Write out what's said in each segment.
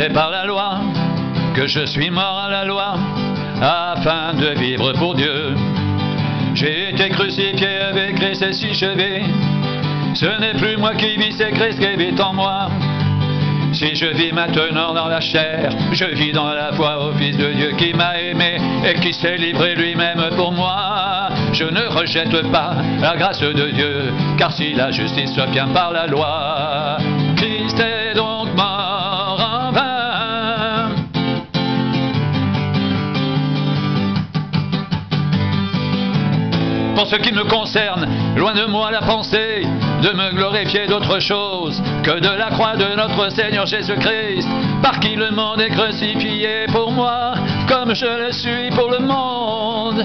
C'est par la loi que je suis mort à la loi, afin de vivre pour Dieu. J'ai été crucifié avec Christ et si je vais, ce n'est plus moi qui vis, c'est Christ qui vit en moi. Si je vis maintenant dans la chair, je vis dans la foi au Fils de Dieu qui m'a aimé et qui s'est livré lui-même pour moi. Je ne rejette pas la grâce de Dieu, car si la justice vient par la loi, Christ est donc mort en vain. Pour ce qui me concerne, loin de moi la pensée de me glorifier d'autre chose que de la croix de notre Seigneur Jésus-Christ, par qui le monde est crucifié pour moi, comme je le suis pour le monde.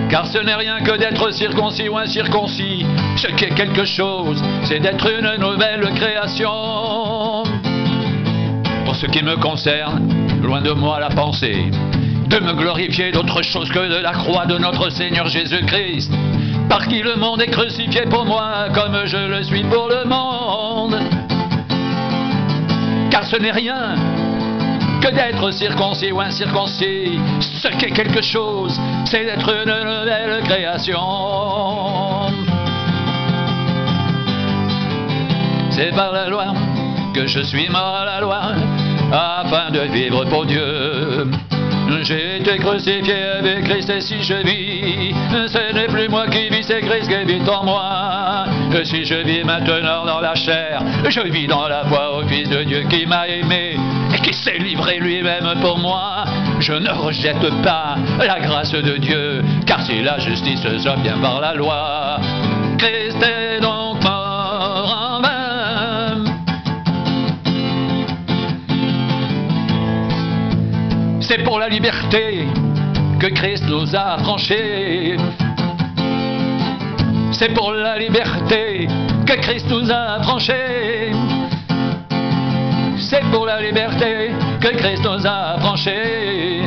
Car ce n'est rien que d'être circoncis ou incirconcis, ce qui est quelque chose, c'est d'être une nouvelle création. Pour ce qui me concerne, loin de moi la pensée de me glorifier d'autre chose que de la croix de notre Seigneur Jésus-Christ, par qui le monde est crucifié pour moi, comme je le suis pour le monde. Car ce n'est rien que d'être circoncis ou incirconcis, ce qui est quelque chose, c'est d'être une nouvelle création. C'est par la loi que je suis mort à la loi, afin de vivre pour Dieu. J'ai été crucifié avec Christ et si je vis, ce n'est plus moi qui vis, c'est Christ qui vit en moi. Si je vis maintenant dans la chair, je vis dans la foi au Fils de Dieu qui m'a aimé et qui s'est livré lui-même pour moi. Je ne rejette pas la grâce de Dieu, car si la justice vient par la loi, Christ est donc mort en vain. C'est pour la liberté que Christ nous a affranchis. C'est pour la liberté que Christ nous a affranchis. C'est pour la liberté que Christ nous a affranchis.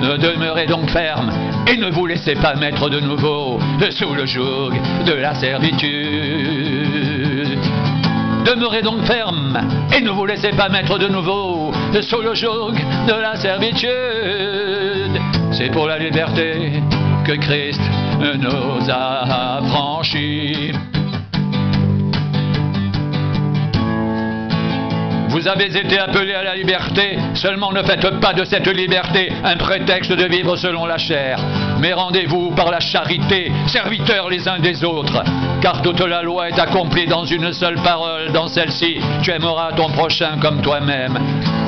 Demeurez donc ferme et ne vous laissez pas mettre de nouveau sous le joug de la servitude. Demeurez donc ferme et ne vous laissez pas mettre de nouveau sous le joug de la servitude. C'est pour la liberté que Christ nous a affranchis. Vous avez été appelés à la liberté, seulement ne faites pas de cette liberté un prétexte de vivre selon la chair, mais rendez-vous par la charité, serviteurs les uns des autres, car toute la loi est accomplie dans une seule parole, dans celle-ci, tu aimeras ton prochain comme toi-même.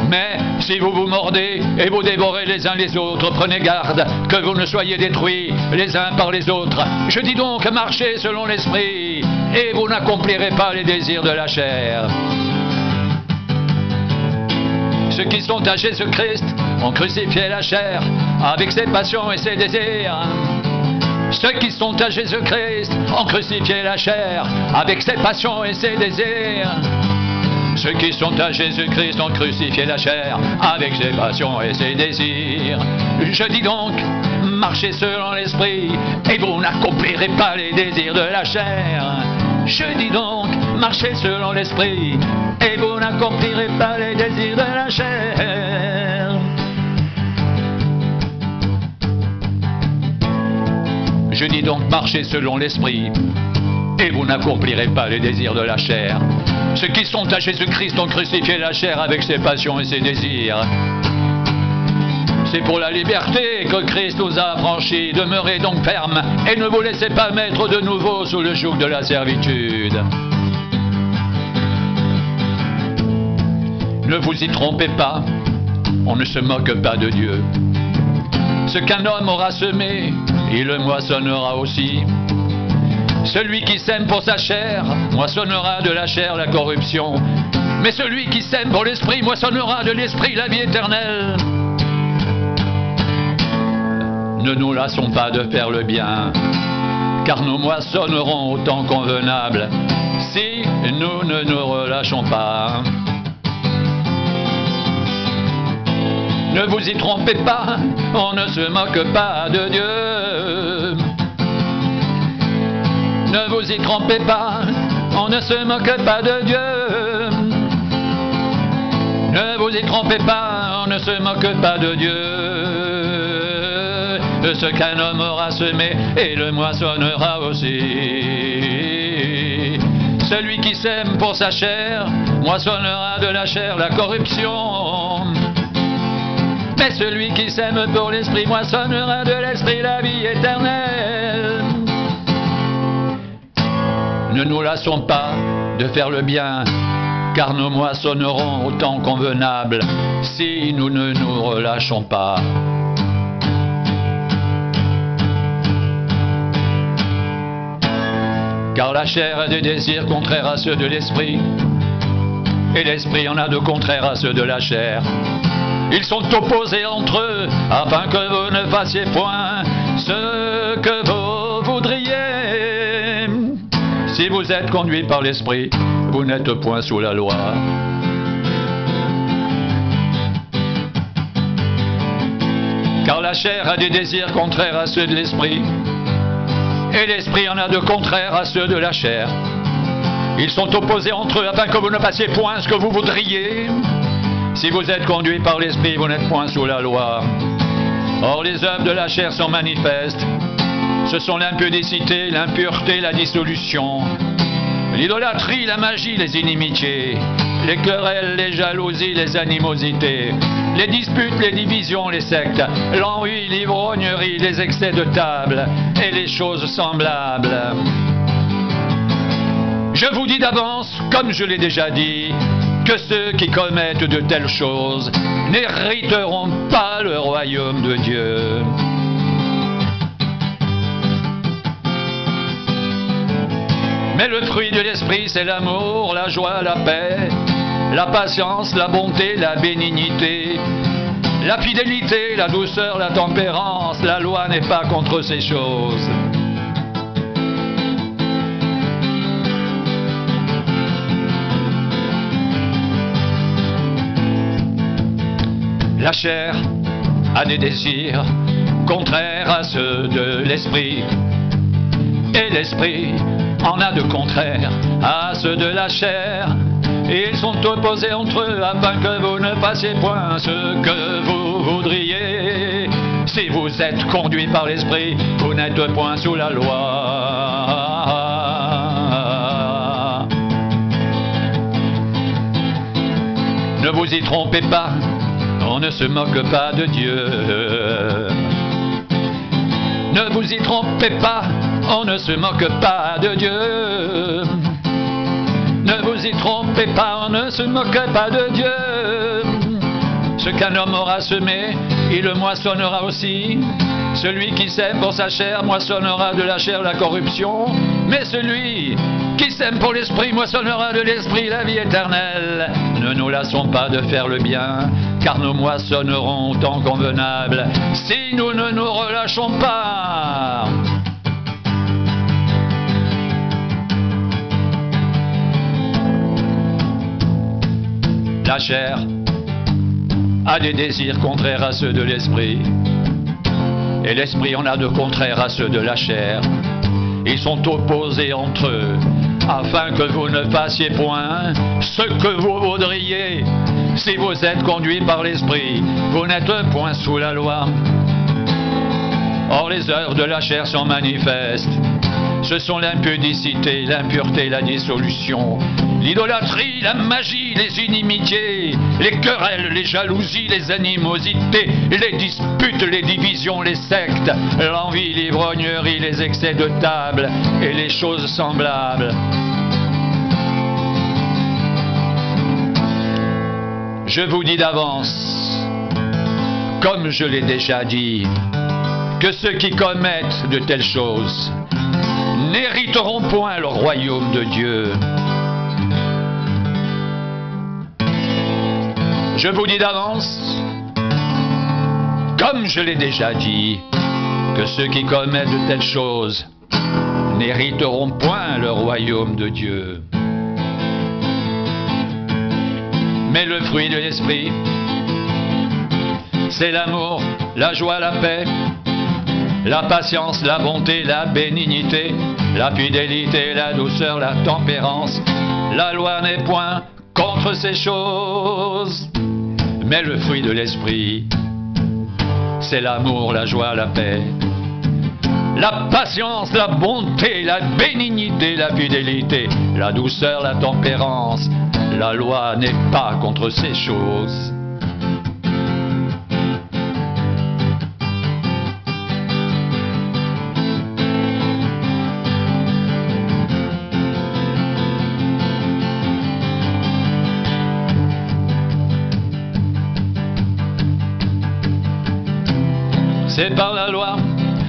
Mais si vous vous mordez et vous dévorez les uns les autres, prenez garde que vous ne soyez détruits les uns par les autres. Je dis donc, marchez selon l'esprit, et vous n'accomplirez pas les désirs de la chair. Ceux qui sont à Jésus-Christ ont crucifié la chair avec ses passions et ses désirs. Ceux qui sont à Jésus-Christ ont crucifié la chair avec ses passions et ses désirs. Ceux qui sont à Jésus-Christ ont crucifié la chair avec ses passions et ses désirs. Je dis donc, marchez selon l'esprit et vous n'accomplirez pas les désirs de la chair. Je dis donc, marchez selon l'esprit et vous n'accomplirez pas les désirs de la chair. Je dis donc, marchez selon l'esprit et vous n'accomplirez pas les désirs de la chair. Ceux qui sont à Jésus-Christ ont crucifié la chair avec ses passions et ses désirs. C'est pour la liberté que Christ nous a affranchis. Demeurez donc fermes et ne vous laissez pas mettre de nouveau sous le joug de la servitude. Ne vous y trompez pas, on ne se moque pas de Dieu. Ce qu'un homme aura semé, il le moissonnera aussi. Celui qui sème pour sa chair, moissonnera de la chair la corruption. Mais celui qui sème pour l'esprit, moissonnera de l'esprit la vie éternelle. Ne nous lassons pas de faire le bien, car nous moissonnerons au temps convenable, si nous ne nous relâchons pas. Ne vous y trompez pas, on ne se moque pas de Dieu. Ne vous y trompez pas, on ne se moque pas de Dieu. Ne vous vous y trompez pas, on ne se moque pas de Dieu. Ce qu'un homme aura semé, et le moissonnera aussi. Celui qui sème pour sa chair, moissonnera de la chair la corruption. Mais celui qui sème pour l'esprit, moissonnera de l'esprit la vie éternelle. Ne nous lassons pas de faire le bien, car nous moissonnerons au temps convenable, si nous ne nous relâchons pas. Car la chair a des désirs contraires à ceux de l'esprit, et l'esprit en a de contraires à ceux de la chair. Ils sont opposés entre eux, afin que vous ne fassiez point ce que vous voudriez. Si vous êtes conduits par l'esprit, vous n'êtes point sous la loi. Car la chair a des désirs contraires à ceux de l'esprit, et l'esprit en a de contraires à ceux de la chair. Ils sont opposés entre eux afin que vous ne fassiez point ce que vous voudriez. Si vous êtes conduits par l'esprit, vous n'êtes point sous la loi. Or les œuvres de la chair sont manifestes. Ce sont l'impudicité, l'impureté, la dissolution, l'idolâtrie, la magie, les inimitiés, les querelles, les jalousies, les animosités, les disputes, les divisions, les sectes, l'envie, l'ivrognerie, les excès de table et les choses semblables. Je vous dis d'avance, comme je l'ai déjà dit, que ceux qui commettent de telles choses n'hériteront pas le royaume de Dieu. Mais le fruit de l'esprit, c'est l'amour, la joie, la paix, la patience, la bonté, la bénignité, la fidélité, la douceur, la tempérance. La loi n'est pas contre ces choses. La chair a des désirs contraires à ceux de l'esprit, et l'esprit en a de contraires à ceux de la chair. Et ils sont opposés entre eux afin que vous ne fassiez point ce que vous voudriez. Si vous êtes conduits par l'esprit, vous n'êtes point sous la loi. Ne vous y trompez pas, on ne se moque pas de Dieu. Ne vous y trompez pas, on ne se moque pas de Dieu. Ne vous y trompez pas, on ne se moque pas de Dieu. Ce qu'un homme aura semé, il le moissonnera aussi. Celui qui sème pour sa chair moissonnera de la chair la corruption. Mais celui qui sème pour l'esprit moissonnera de l'esprit la vie éternelle. Ne nous lassons pas de faire le bien, car nous moissonnerons au temps convenable, si nous ne nous relâchons pas. La chair a des désirs contraires à ceux de l'esprit, et l'esprit en a de contraires à ceux de la chair. Ils sont opposés entre eux, afin que vous ne fassiez point ce que vous voudriez. Si vous êtes conduits par l'esprit, vous n'êtes point sous la loi. Or les œuvres de la chair sont manifestes. Ce sont l'impudicité, l'impureté, la dissolution, l'idolâtrie, la magie, les inimitiés, les querelles, les jalousies, les animosités, les disputes, les divisions, les sectes, l'envie, l'ivrognerie, les excès de table et les choses semblables. Je vous dis d'avance, comme je l'ai déjà dit, que ceux qui commettent de telles choses n'hériteront point le royaume de Dieu. Je vous dis d'avance, comme je l'ai déjà dit, que ceux qui commettent de telles choses n'hériteront point le royaume de Dieu. Mais le fruit de l'esprit, c'est l'amour, la joie, la paix, la patience, la bonté, la bénignité, la fidélité, la douceur, la tempérance. La loi n'est point contre ces choses. Mais le fruit de l'esprit, c'est l'amour, la joie, la paix, la patience, la bonté, la bénignité, la fidélité, la douceur, la tempérance. La loi n'est pas contre ces choses. C'est par la loi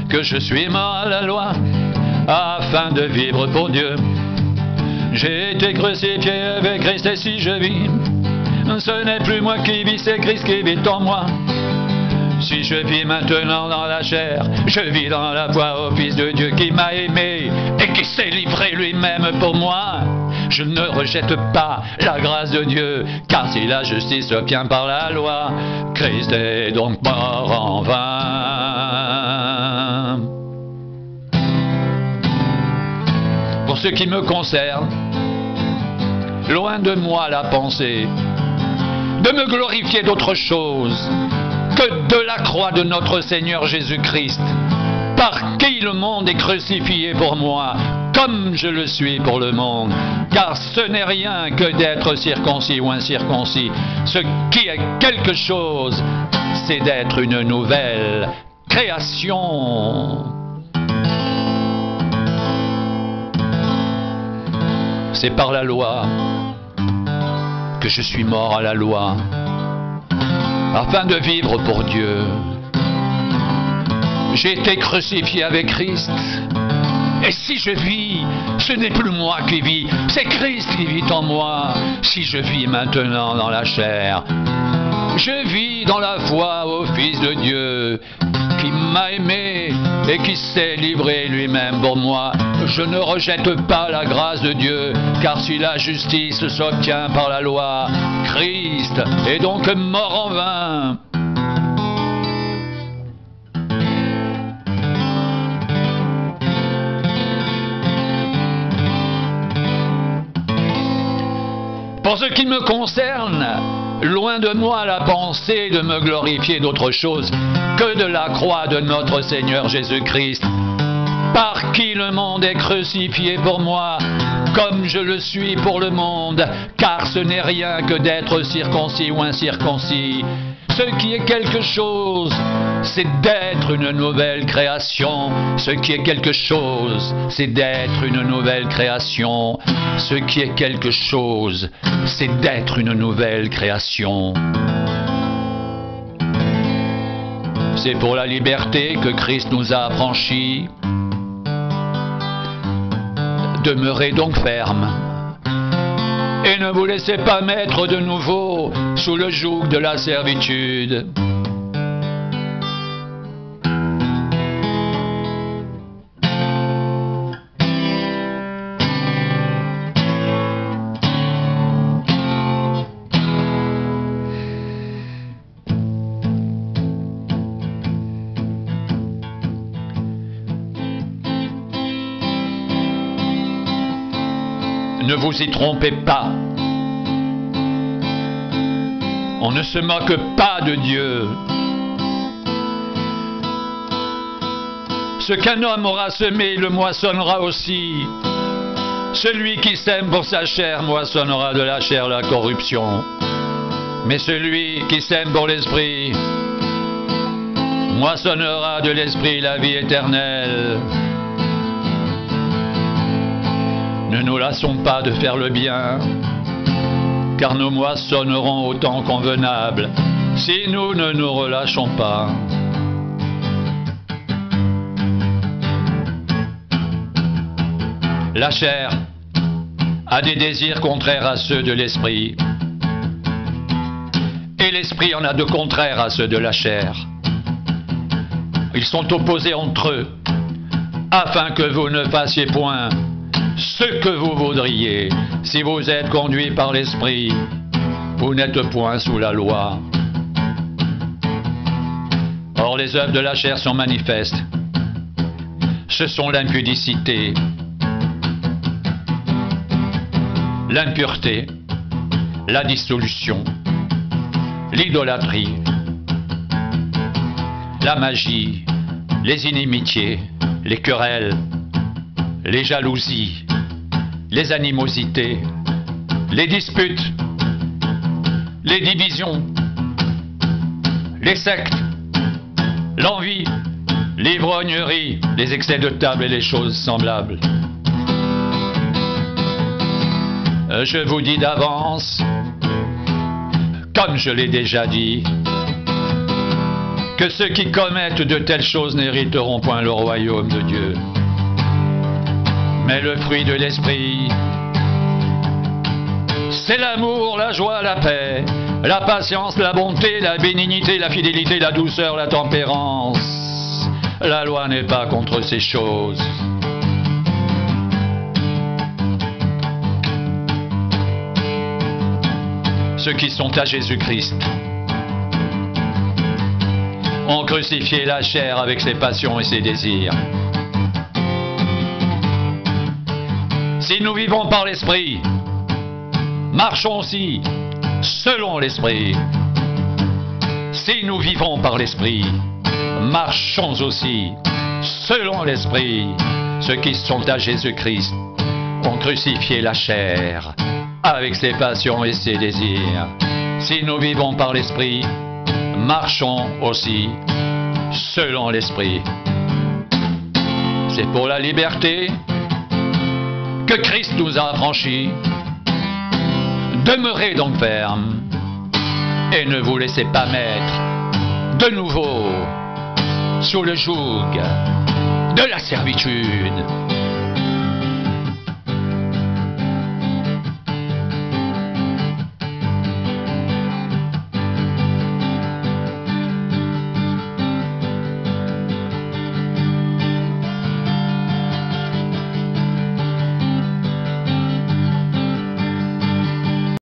que je suis mort à la loi, afin de vivre pour Dieu. J'ai été crucifié avec Christ et si je vis, ce n'est plus moi qui vis, c'est Christ qui vit en moi. Si je vis maintenant dans la chair, je vis dans la foi au Fils de Dieu qui m'a aimé et qui s'est livré lui-même pour moi. Je ne rejette pas la grâce de Dieu, car si la justice s'obtient par la loi, Christ est donc mort en vain. Pour ce qui me concerne, loin de moi la pensée de me glorifier d'autre chose que de la croix de notre Seigneur Jésus-Christ, par qui le monde est crucifié pour moi, comme je le suis pour le monde. Car ce n'est rien que d'être circoncis ou incirconcis. Ce qui est quelque chose, c'est d'être une nouvelle création. C'est par la loi que je suis mort à la loi, afin de vivre pour Dieu. J'ai été crucifié avec Christ. Et si je vis, ce n'est plus moi qui vis, c'est Christ qui vit en moi. Si je vis maintenant dans la chair, je vis dans la foi au Fils de Dieu, qui m'a aimé et qui s'est livré lui-même pour moi. Je ne rejette pas la grâce de Dieu, car si la justice s'obtient par la loi, Christ est donc mort en vain. Pour ce qui me concerne, loin de moi la pensée de me glorifier d'autre chose que de la croix de notre Seigneur Jésus-Christ, par qui le monde est crucifié pour moi, comme je le suis pour le monde, car ce n'est rien que d'être circoncis ou incirconcis. Ce qui est quelque chose, c'est d'être une nouvelle création. Ce qui est quelque chose, c'est d'être une nouvelle création. Ce qui est quelque chose, c'est d'être une nouvelle création. C'est pour la liberté que Christ nous a affranchis. Demeurez donc fermes et ne vous laissez pas mettre de nouveau sous le joug de la servitude. Ne vous y trompez pas. On ne se moque pas de Dieu. Ce qu'un homme aura semé, il le moissonnera aussi. Celui qui sème pour sa chair moissonnera de la chair la corruption. Mais celui qui sème pour l'esprit moissonnera de l'esprit la vie éternelle. Ne nous lassons pas de faire le bien, car nous moissonnerons au temps convenable, si nous ne nous relâchons pas. La chair a des désirs contraires à ceux de l'esprit, et l'esprit en a de contraires à ceux de la chair. Ils sont opposés entre eux, afin que vous ne fassiez point ce que vous voudriez. Si vous êtes conduit par l'esprit, vous n'êtes point sous la loi. Or les œuvres de la chair sont manifestes. Ce sont l'impudicité, l'impureté, la dissolution, l'idolâtrie, la magie, les inimitiés, les querelles, les jalousies, les animosités, les disputes, les divisions, les sectes, l'envie, l'ivrognerie, les excès de table et les choses semblables. Je vous dis d'avance, comme je l'ai déjà dit, que ceux qui commettent de telles choses n'hériteront point le royaume de Dieu. Mais le fruit de l'esprit, c'est l'amour, la joie, la paix, la patience, la bonté, la bénignité, la fidélité, la douceur, la tempérance. La loi n'est pas contre ces choses. Ceux qui sont à Jésus-Christ ont crucifié la chair avec ses passions et ses désirs. Si nous vivons par l'Esprit, marchons aussi selon l'Esprit. Si nous vivons par l'Esprit, marchons aussi selon l'Esprit. Ceux qui sont à Jésus-Christ ont crucifié la chair avec ses passions et ses désirs. Si nous vivons par l'Esprit, marchons aussi selon l'Esprit. C'est pour la liberté que Christ nous a affranchis. Demeurez donc fermes et ne vous laissez pas mettre de nouveau sous le joug de la servitude.